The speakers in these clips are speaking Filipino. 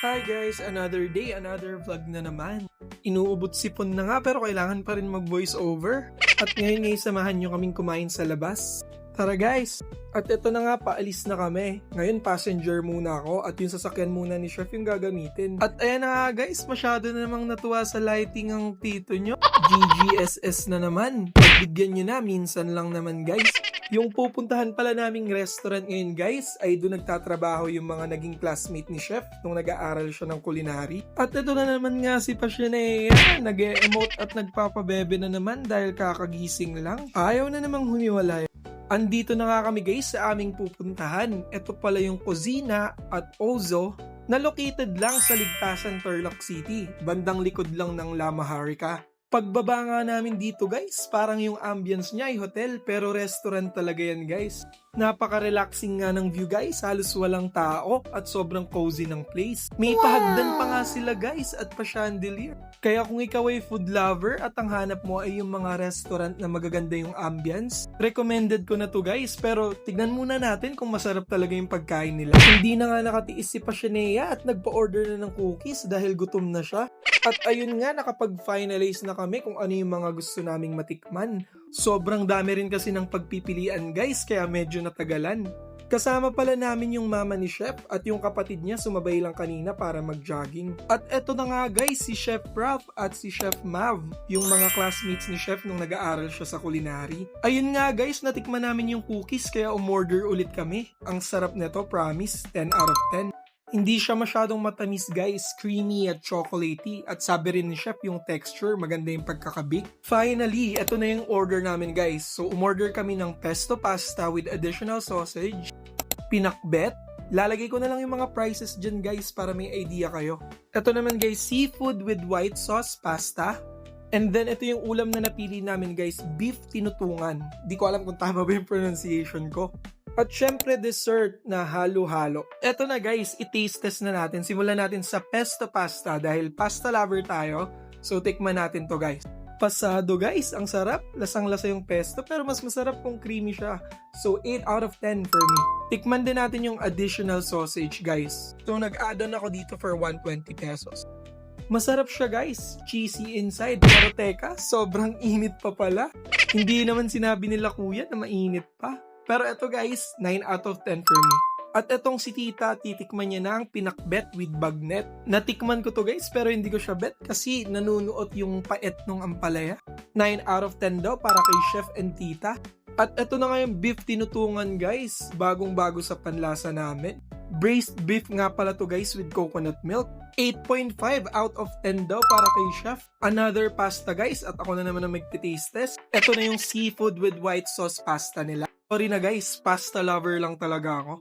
Hi guys, another day, another vlog na naman. Inuubot sipon na nga pero kailangan pa rin mag-voice over. At ngayon samahan nyo kaming kumain sa labas. Tara guys! At ito na nga, paalis na kami. Ngayon passenger muna ako at yung sasakyan muna ni Chef yung gagamitin. At ayan na nga guys, masyado na namang natuwa sa lighting ang tito nyo. GGSS na naman. Pagbigyan nyo na, minsan lang naman guys. Yung pupuntahan pala naming restaurant ngayon guys ay doon nagtatrabaho yung mga naging classmate ni Chef nung nag-aaral siya ng culinary. At ito na naman nga si Passionea, nag-e-emote at nagpapabebe na naman dahil kakagising lang. Ayaw na namang humiwalay. Andito na nga kami guys sa aming pupuntahan. Ito pala yung Kusina at Ozo na located lang sa Ligtasan, Tarlac City. Bandang likod lang ng La Maharica. Pagbaba nga namin dito guys, parang yung ambience niya ay hotel pero restaurant talaga yan guys. Napaka-relaxing nga ng view guys, halos walang tao at sobrang cozy ng place. May pahagdan pa nga sila guys at pa-chandelier. Kaya kung ikaw ay food lover at ang hanap mo ay yung mga restaurant na magaganda yung ambience, recommended ko na to guys. Pero tignan muna natin kung masarap talaga yung pagkain nila. Hindi na nga nakatiis si Passionea at nagpa-order na ng cookies dahil gutom na siya. At ayun nga, nakapag-finalize na kami kung ano yung mga gusto naming matikman. Sobrang dami rin kasi ng pagpipilian guys, kaya medyo natagalan. Kasama pala namin yung mama ni Chef at yung kapatid niya sumabay lang kanina para mag-jogging. At eto na nga guys, si Chef Ralph at si Chef Mav, yung mga classmates ni Chef nung nag-aaral siya sa culinary. Ayun nga guys, natikman namin yung cookies kaya umorder ulit kami. Ang sarap nito, promise, 10 out of 10. Hindi siya masyadong matamis guys, creamy at chocolatey at sabi rin ni Chef yung texture, maganda yung pagkakabig. Finally, eto na yung order namin guys. So umorder kami ng pesto pasta with additional sausage, pinakbet. Lalagay ko na lang yung mga prices dyan guys para may idea kayo. Eto naman guys, seafood with white sauce pasta. And then ito yung ulam na napili namin guys, beef tinutungan. Di ko alam kung tama ba yung pronunciation ko. At syempre dessert na halo-halo. Eto na guys, i-taste test na natin. Simulan natin sa pesto pasta dahil pasta lover tayo. So tikman natin to guys. Pasado guys, ang sarap. Lasang-lasa yung pesto pero mas masarap kung creamy siya. So 8 out of 10 for me. Tikman din natin yung additional sausage guys. So nag-add-on ako dito for 120 pesos. Masarap siya guys, cheesy inside. Pero teka, sobrang init pa pala. Hindi naman sinabi nila kuya na mainit pa. Pero eto guys, 9 out of 10 for me. At etong si tita, titikman niya na ang pinakbet with bagnet. Natikman ko to guys, pero hindi ko siya bet kasi nanunuot yung paet ng ampalaya. 9 out of 10 daw para kay Chef and tita. At eto na nga yung beef tinutungan guys, bagong-bago sa panlasa namin. Braised beef nga pala to guys with coconut milk. 8.5 out of 10 daw para kay Chef. Another pasta guys, at ako na naman ang magti-taste test. Eto na yung seafood with white sauce pasta nila. Sorry na guys, pasta lover lang talaga ako.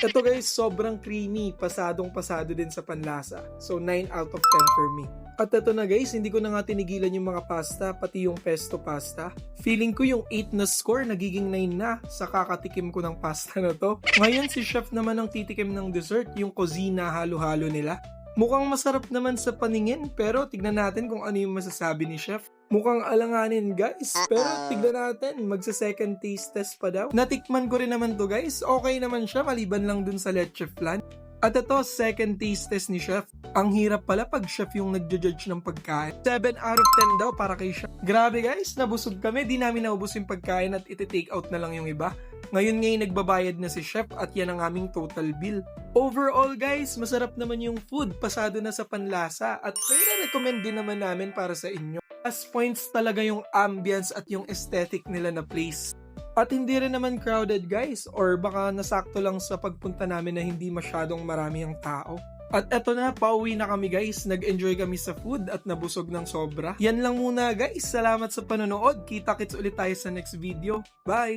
Ito guys, sobrang creamy, pasadong-pasado din sa panlasa. So 9 out of 10 for me. At ito na guys, hindi ko na nga tinigilan yung mga pasta, pati yung pesto pasta. Feeling ko yung 8 na score, nagiging 9 na sa kakatikim ko ng pasta na to. Ngayon si Chef naman ang titikim ng dessert, yung Kusina halo-halo nila. Mukhang masarap naman sa paningin, pero tignan natin kung ano yung masasabi ni Chef. Mukhang alanganin guys, pero tignan natin, magsa-second taste test pa daw. Natikman ko rin naman to guys, okay naman siya maliban lang dun sa leche flan. At ito, second taste test ni Chef. Ang hirap pala pag Chef yung nagja-judge ng pagkain. 7 out of 10 daw para kay Chef. Grabe guys, nabusog kami, di namin naubos yung pagkain at iti-take out na lang yung iba. Ngayon nagbabayad na si Chef at yan ang aming total bill. Overall guys, masarap naman yung food, pasado na sa panlasa at may recommend din naman namin para sa inyo. Plus points talaga yung ambience at yung aesthetic nila na place. At hindi rin naman crowded guys, or baka nasakto lang sa pagpunta namin na hindi masyadong marami ang tao. At eto na, pauwi na kami guys, nag-enjoy kami sa food at nabusog ng sobra. Yan lang muna guys, salamat sa panonood, kita-kits ulit tayo sa next video. Bye!